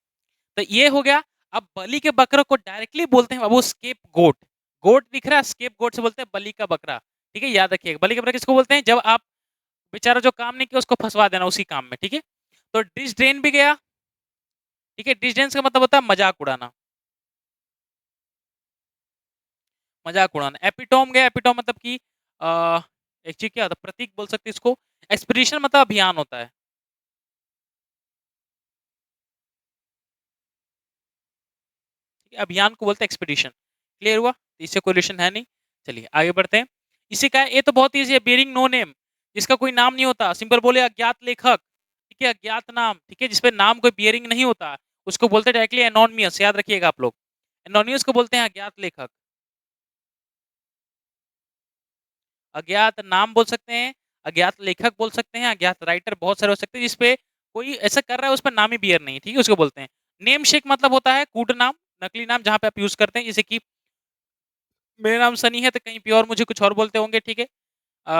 तो ये हो गया। अब बलि के बकरे को डायरेक्टली बोलते हैं बाबू स्केप गोट। गोट दिख रहा है, स्केप गोट से बोलते हैं बलि का बकरा, ठीक है, याद रखिएगा। बलि का बकरा किसको बोलते हैं, जब आप बेचारा जो काम नहीं किया उसको फंसवा देना उसी काम में, ठीक है। तो डिसडेन भी गया, ठीक है, डिसडेन का मतलब होता है मजाक उड़ाना, मजाक उड़ाना। एपिटोम गया, एपिटोम मतलब कि एक चीज क्या होता है, प्रतीक बोल सकते हैं इसको। एक्सपीडिशन मतलब अभियान होता है, ठीक है? अभियान को बोलते हैं एक्सपीडिशन। क्लियर हुआ, इससे कोई रिलेशन है नहीं। चलिए आगे बढ़ते हैं। इसी का ये तो बहुत ईजी है, बियरिंग नो नेम, जिसका कोई नाम नहीं होता। सिंपल बोले अज्ञात लेखक, ठीक है, अज्ञात नाम, ठीक है, जिसपे नाम कोई बियरिंग नहीं होता, उसको बोलते हैं डायरेक्टली एनोनिमस। याद रखिएगा आप लोग, एनोनिमस को बोलते हैं अज्ञात लेखक। अज्ञात नाम बोल सकते हैं, अज्ञात लेखक बोल सकते हैं, अज्ञात राइटर बहुत सारे हो सकते हैं, जिसपे कोई ऐसा कर रहा है उस पर नाम ही बियर नहीं, ठीक है, उसको बोलते हैं नेम शेक। मतलब होता है कूट नाम, नकली नाम, जहाँ पे आप यूज करते हैं, जैसे कि मेरा नाम सनी है तो कहीं पे और मुझे कुछ और बोलते होंगे, ठीक है,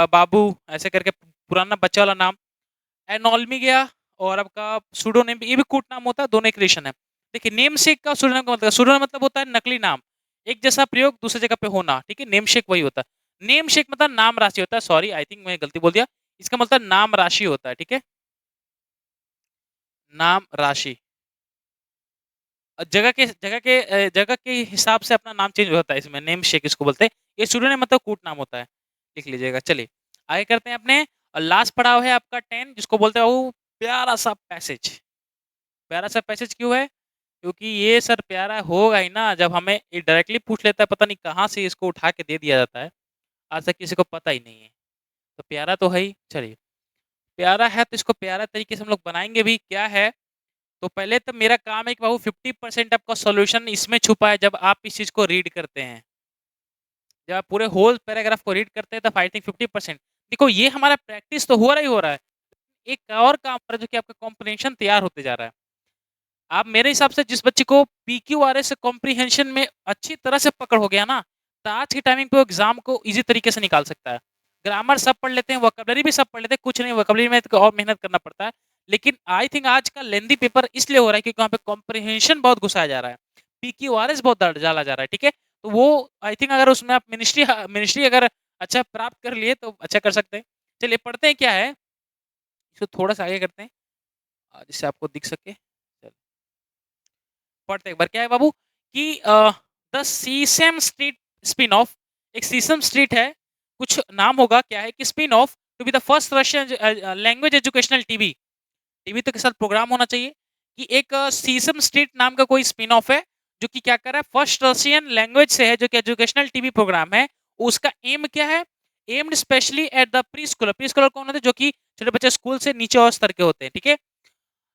बाबू ऐसे करके पुराना बच्चा वाला नाम। एनोलमी गया, और आपका सूडोनेम, ये भी कूट नाम होता है, दोनों एक रिलेशन है। देखिए नेम शेक का सूडोनेम का मतलब, सूडोनेम मतलब होता है नकली नाम, एक जैसा प्रयोग दूसरी जगह पे होना, ठीक है, नेम शेक वही होता है। नेम शेक मतलब नाम राशि होता है, सॉरी आई थिंक मैं गलती बोल दिया, इसका मतलब नाम राशि होता है, ठीक है, नाम राशि। जगह के हिसाब से अपना नाम चेंज होता है, इसमें नेम शेक इसको बोलते हैं। ये शुरू में मतलब कूट नाम होता है, लिख लीजिएगा। चलिए आगे करते हैं अपने, और लास्ट पड़ाव है आपका 10, जिसको बोलते हैं वो प्यारा सा पैसेज। प्यारा सा पैसेज क्यों है? क्योंकि ये सर प्यारा होगा ही ना जब हमें ये डायरेक्टली पूछ लेता है, पता नहीं कहाँ से इसको उठा के दे दिया जाता है, आज तक किसी को पता ही नहीं है। तो प्यारा तो है ही। चलिए प्यारा है तो इसको प्यारा तरीके से हम लोग बनाएंगे भी। क्या है? तो पहले तो मेरा काम है कि बाबू 50% आपका सॉल्यूशन इसमें छुपा है जब आप इस चीज को रीड करते हैं। जब आप पूरे होल पैराग्राफ को रीड करते हैं तो आई थिंक 50%। देखो ये हमारा प्रैक्टिस तो हो रहा है। एक और काम है जो कि आपका कॉम्प्रिहेंशन तैयार होते जा रहा है। आप मेरे हिसाब से जिस बच्चे को पीक्यूआरएस कॉम्प्रिहेंशन में अच्छी तरह से पकड़ हो गया ना, तो आज की टाइमिंग पे वो एग्जाम को इजी तरीके से निकाल सकता है। ग्रामर सब पढ़ लेते हैं, वोकैबुलरी भी सब पढ़ लेते हैं, कुछ नहीं वोकैबुलरी में तो और मेहनत करना पड़ता है। लेकिन आई थिंक आज का लेंदी पेपर इसलिए हो रहा है क्योंकि वहाँ पे कॉम्प्रिहेंशन बहुत घुसाया जा रहा है, पीक्यूआरएस बहुत डाला जा रहा है, ठीक है। तो वो आई थिंक अगर उसमें आप मिनिस्ट्री मिनिस्ट्री अगर अच्छा प्राप्त कर लिए तो अच्छा कर सकते हैं। चलिए पढ़ते हैं क्या है, इसको थोड़ा सा आगे करते हैं जिससे आपको दिख सके। पढ़ते एक बार। क्या है बाबू कि the sesame street spin off, एक सीसम स्ट्रीट है, कुछ नाम होगा, क्या है कि spin off to be the first Russian language educational TV, TV तो के साथ प्रोग्राम होना चाहिए, कि एक सीसम स्ट्रीट नाम का कोई स्पिन ऑफ है जो कि क्या कर रहा है, फर्स्ट रशियन लैंग्वेज से है, जो कि एजुकेशनल टीवी प्रोग्राम है। उसका एम क्या है? Aimed specially at the pre Schuler, pre Schuler कौन होते हैं? जो कि छोटे बच्चे स्कूल से नीचे और स्तर के होते हैं, ठीक है।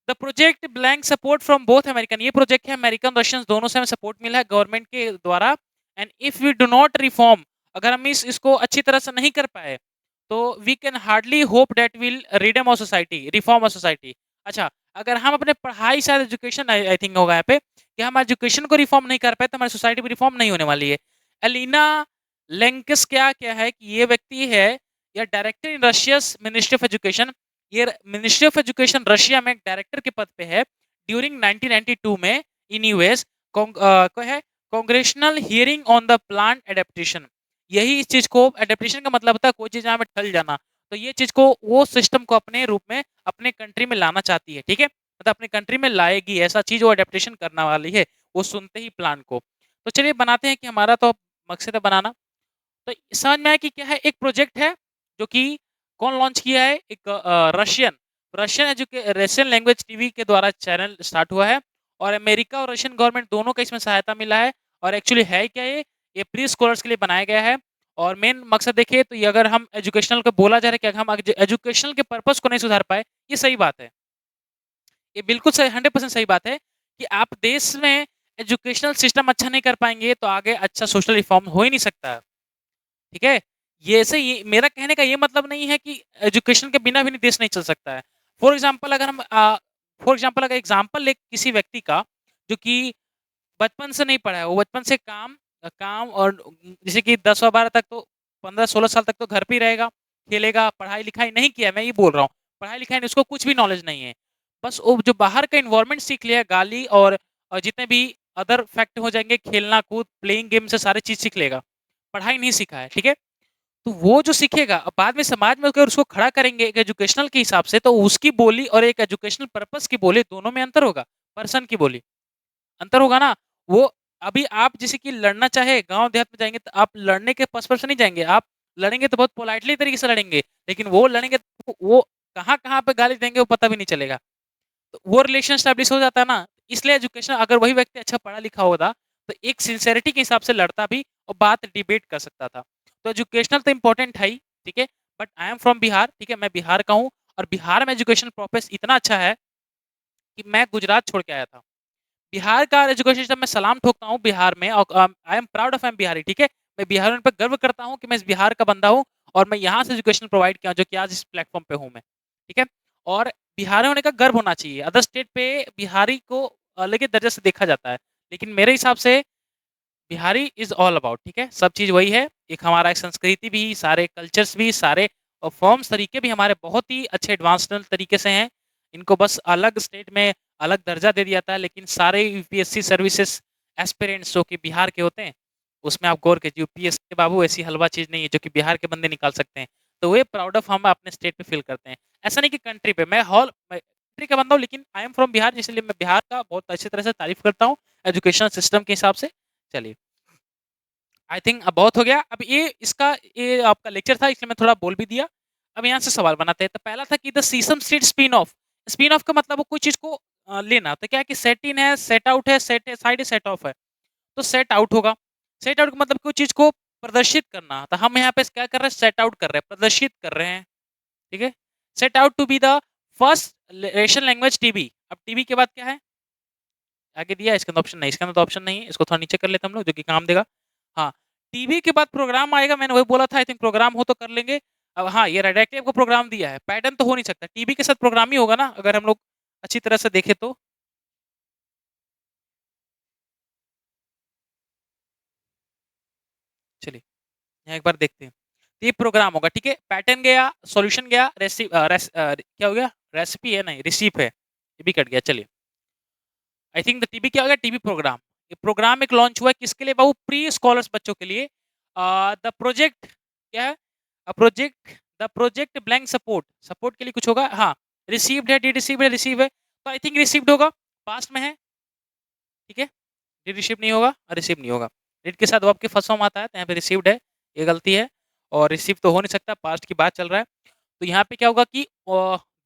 The project blank support from both American, ये प्रोजेक्ट है अमेरिकन रशियन दोनों से हमें सपोर्ट मिला है गवर्नमेंट के द्वारा। And if we do not reform, अगर हम इसको अच्छी तरह से नहीं कर पाए तो we can hardly hope that will redeem of society, reform of society. अच्छा, अगर हम अपने पढ़ाई शायद एजुकेशन आई थिंक होगा यहाँ पे, कि हम एजुकेशन को रिफॉर्म नहीं कर पाए तो हमारी सोसाइटी भी रिफॉर्म नहीं होने वाली है। एलिना लेंकस क्या क्या है कि ये व्यक्ति है या director in Russia's Ministry of Education, ये मिनिस्ट्री ऑफ एजुकेशन रशिया में डायरेक्टर के पद पे है ड्यूरिंग 1992 में इन यूएस। को है congressional hearing on the plan adaptation, यही इस चीज को, एडेप्टेशन का मतलब होता है कोई चीज यहाँ में ढल जाना, तो ये चीज को वो सिस्टम को अपने रूप में अपने कंट्री में लाना चाहती है, ठीक है, मतलब अपने कंट्री में लाएगी ऐसा चीज वो एडेप्टेशन करने वाली है, वो सुनते ही प्लान को। तो चलिए बनाते हैं कि हमारा तो मकसद है बनाना। तो समझ में आया कि क्या है, एक प्रोजेक्ट है जो कि कौन लॉन्च किया है, एक रशियन रशियन लैंग्वेज टीवी के द्वारा चैनल स्टार्ट हुआ है, और अमेरिका और रशियन गवर्नमेंट दोनों का इसमें सहायता मिला है। और एक्चुअली है क्या ये प्री स्कॉलर्स के लिए बनाया गया है। और मेन मकसद देखिए तो ये, अगर हम एजुकेशनल को बोला जा रहा है कि अगर हम एजुकेशनल के पर्पस को नहीं सुधार पाए, ये सही बात है, ये बिल्कुल सही 100% सही बात है कि आप देश में एजुकेशनल सिस्टम अच्छा नहीं कर पाएंगे तो आगे अच्छा सोशल रिफॉर्म हो ही नहीं सकता, ठीक है। ये ऐसे, ये मेरा कहने का ये मतलब नहीं है कि एजुकेशन के बिना भी नहीं देश नहीं चल सकता है। फॉर एग्जाम्पल अगर हम फॉर एग्जाम्पल अगर एग्जाम्पल ले किसी व्यक्ति का जो कि बचपन से नहीं पढ़ा है, वो बचपन से काम काम और जैसे कि 10 और 12 तक तो 15-16 साल तक तो घर पे ही रहेगा, खेलेगा, पढ़ाई लिखाई नहीं किया, मैं ये बोल रहा हूँ, पढ़ाई लिखाई नहीं, उसको कुछ भी नॉलेज नहीं है, बस वो जो बाहर का इन्वायरमेंट सीख लिया, गाली और जितने भी अदर फैक्ट हो जाएंगे, खेलना कूद प्लेइंग गेम से सारी चीज सीख लेगा, पढ़ाई नहीं सीखा है, ठीक है। तो वो जो सीखेगा अब बाद में समाज में अगर उसको खड़ा करेंगे एक एजुकेशनल के हिसाब से, तो उसकी बोली और एक एजुकेशनल पर्पस की बोली दोनों में अंतर होगा, पर्सन की बोली अंतर होगा ना। वो अभी आप जैसे कि लड़ना चाहे गांव देहात में जाएंगे तो आप लड़ने के पर्पस से नहीं जाएंगे, आप लड़ेंगे तो बहुत पोलाइटली तरीके से लड़ेंगे, लेकिन वो लड़ेंगे तो वो कहाँ कहाँ पे गाली देंगे वो पता भी नहीं चलेगा, तो वो रिलेशन स्टैब्लिश हो जाता है ना। इसलिए एजुकेशन, अगर वही व्यक्ति अच्छा पढ़ा लिखा होता तो एक सिंसेरिटी के हिसाब से लड़ता भी और बात डिबेट कर सकता था। तो एजुकेशनल तो इंपॉर्टेंट है ही, ठीक है, but I am from Bihar, ठीक है, मैं बिहार का हूँ, और बिहार में एजुकेशन प्रोसेस इतना अच्छा है कि मैं गुजरात छोड़ के आया था। बिहार का एजुकेशन सिस्टम मैं सलाम ठोकता हूँ बिहार में, और I am proud of am Bihari, ठीक है, मैं बिहार पर गर्व करता हूँ कि मैं इस बिहार का बंदा हूँ, और मैं यहाँ से एजुकेशन प्रोवाइड किया जो कि आज इस प्लेटफॉर्म पे हूँ मैं, ठीक है। और बिहारी होने का गर्व होना चाहिए, अदर स्टेट पे बिहारी को अलग ही दर्जे से देखा जाता है, लेकिन मेरे हिसाब से बिहारी इज ऑल अबाउट, ठीक है, सब चीज़ वही है, एक हमारा एक संस्कृति भी, सारे कल्चर्स भी, सारे फॉर्म्स तरीके भी हमारे बहुत ही अच्छे एडवांस्ड तरीके से हैं। इनको बस अलग स्टेट में अलग दर्जा दे दिया था, लेकिन सारे यूपीएससी सर्विसेज एस्पिरेंट्स जो कि बिहार के होते हैं, उसमें आप गौर कीजिए यूपीएससी के बाबू ऐसी हलवा चीज़ नहीं है जो कि बिहार के बंदे निकाल सकते हैं। तो वे प्राउड ऑफ हम अपने स्टेट पे फ़ील करते हैं। ऐसा नहीं कि कंट्री पे मैं कंट्री का बंदा हूँ लेकिन आई एम फ्रॉम बिहार इसलिए मैं बिहार का बहुत अच्छी तरह से तारीफ़ करता हूँ, एजुकेशन सिस्टम के हिसाब से। चलिए, आई थिंक अब बहुत हो गया। अब ये आपका लेक्चर था इसलिए मैं थोड़ा बोल भी दिया। अब यहाँ से सवाल बनाते हैं। तो पहला था कि the sesame street spin off. Spin off का मतलब वो कोई चीज़ को लेना। तो क्या है कि सेट इन है, सेट आउट है, सेट साइड है, सेट ऑफ है। तो सेट आउट होगा। सेट आउट का मतलब कोई चीज़ को प्रदर्शित करना। तो हम यहाँ पे क्या कर रहे हैं? सेट आउट कर रहे हैं, प्रदर्शित कर रहे हैं। ठीक है? Set out to be the first Russian language TV. अब टीवी के बाद क्या है? आगे दिया है, इसके अंदर ऑप्शन नहीं, इसके अंदर तो ऑप्शन नहीं है। इसको थोड़ा नीचे कर लेते हैं हम लोग जो कि काम देगा। हाँ, टीवी के बाद प्रोग्राम आएगा, मैंने वही बोला था आई थिंक प्रोग्राम हो तो कर लेंगे। अब हाँ, ये रेडक्टिव को प्रोग्राम दिया है, पैटर्न तो हो नहीं सकता। टीवी के साथ प्रोग्राम ही होगा ना अगर हम लोग अच्छी तरह से देखें तो। चलिए, यहाँ एक बार देखते हैं। तो ये प्रोग्राम होगा, ठीक है? पैटर्न गया, सॉल्यूशन गया, क्या हो गया? रेसिपी है नहीं, रिसीप है। ये भी कट गया, चलिए। आई थिंक द टीवी क्या हो गया? TV program. ये प्रोग्राम एक लॉन्च हुआ है किसके लिए बाबू? प्री स्कॉलर्स बच्चों के लिए। द प्रोजेक्ट क्या है? Project the project blank support. Support के लिए कुछ होगा, हाँ। रिसीव्ड है, डिड रिसीव है, रिसीव है। तो आई थिंक रिसीव्ड होगा, पास्ट में है, ठीक है? डिड रिसीव नहीं होगा और रिसीव नहीं होगा। डिड के साथ वर्ब के फर्स्ट फॉर्म आता है तो यहाँ पे रिसीव्ड है, ये गलती है। और रिसीव तो हो नहीं सकता, पास्ट की बात चल रहा है। तो यहाँ पे क्या होगा कि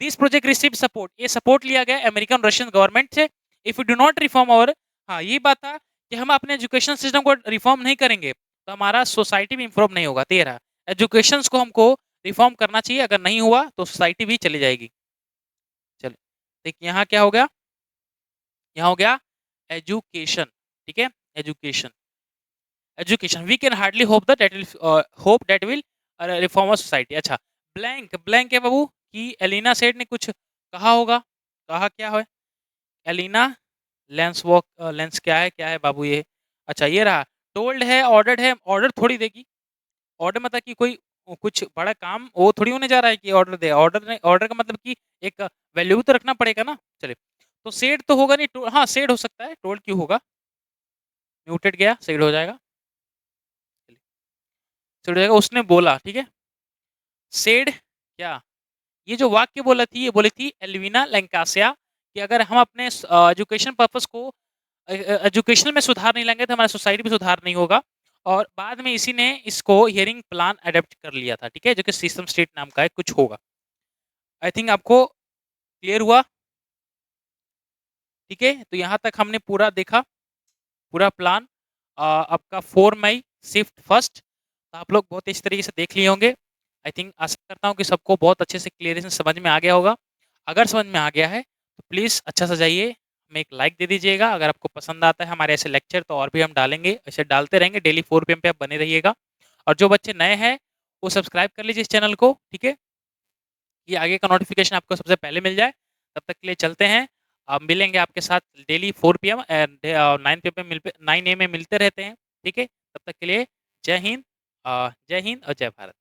दिस प्रोजेक्ट रिसीव सपोर्ट। ये सपोर्ट लिया गया अमेरिकन रशियन गवर्नमेंट से। If you do not reform और, हाँ ये बात था कि हम अपने एजुकेशन सिस्टम को रिफॉर्म नहीं करेंगे तो हमारा सोसाइटी भी इम्प्रूव नहीं होगा। 13 एजुकेशन को हमको रिफॉर्म करना चाहिए, अगर नहीं हुआ तो सोसाइटी भी चली जाएगी। चलो देखिए यहाँ क्या हो गया? यहाँ हो गया एजुकेशन, ठीक है? Education, education we can hardly hope that will reform a society. अच्छा, ब्लैंक ब्लैंक है बाबू कि एलिना सेड ने कुछ कहा होगा। कहा क्या है? एलिना लेंस वॉक, लेंस क्या है बाबू ये? अच्छा ये रहा। टोल्ड है, ऑर्डर्ड है। ऑर्डर थोड़ी देगी। ऑर्डर मतलब कि कोई कुछ बड़ा काम वो थोड़ी होने जा रहा है कि ऑर्डर दे। ऑर्डर का मतलब कि एक वैल्यू तो रखना पड़ेगा ना। चलिए, तो सेड तो होगा नहीं, हाँ सेड हो सकता है, टोल्ड क्यों होगा? म्यूटेड गया, सेड हो जाएगा। सेड हो जाएगा, उसने बोला, ठीक है? सेड क्या? ये जो वाक्य बोला थी, ये बोली थी एल्विना लैंकासिया कि अगर हम अपने एजुकेशन पर्पस को एजुकेशन में सुधार नहीं लाएंगे तो हमारा सोसाइटी में सुधार नहीं होगा। और बाद में इसी ने इसको हियरिंग प्लान अडेप्ट कर लिया था, ठीक है? जो कि सिस्टम स्टेट नाम का है, कुछ होगा। आई थिंक आपको क्लियर हुआ, ठीक है? तो यहाँ तक हमने पूरा देखा, पूरा प्लान। आपका 4 मई शिफ्ट फर्स्ट, तो आप लोग बहुत इस तरीके से देख लिए होंगे। आई थिंक आशा करता हूँ कि सबको बहुत अच्छे से क्लियर से समझ में आ गया होगा। अगर समझ में आ गया है तो प्लीज़ अच्छा सा जाइए, हमें एक लाइक दे दीजिएगा। अगर आपको पसंद आता है हमारे ऐसे लेक्चर तो और भी हम डालेंगे, ऐसे डालते रहेंगे। डेली 4 पीएम पे आप बने रहिएगा। और जो बच्चे नए हैं वो सब्सक्राइब कर लीजिए इस चैनल को, ठीक है? ये आगे का नोटिफिकेशन आपको सबसे पहले मिल जाए। तब तक के लिए चलते हैं। मिलेंगे आपके साथ डेली 4 पीएम एंड 9 पीएम में 9 ए में मिलते रहते हैं, ठीक है? तब तक के लिए जय हिंद, जय हिंद और जय भारत।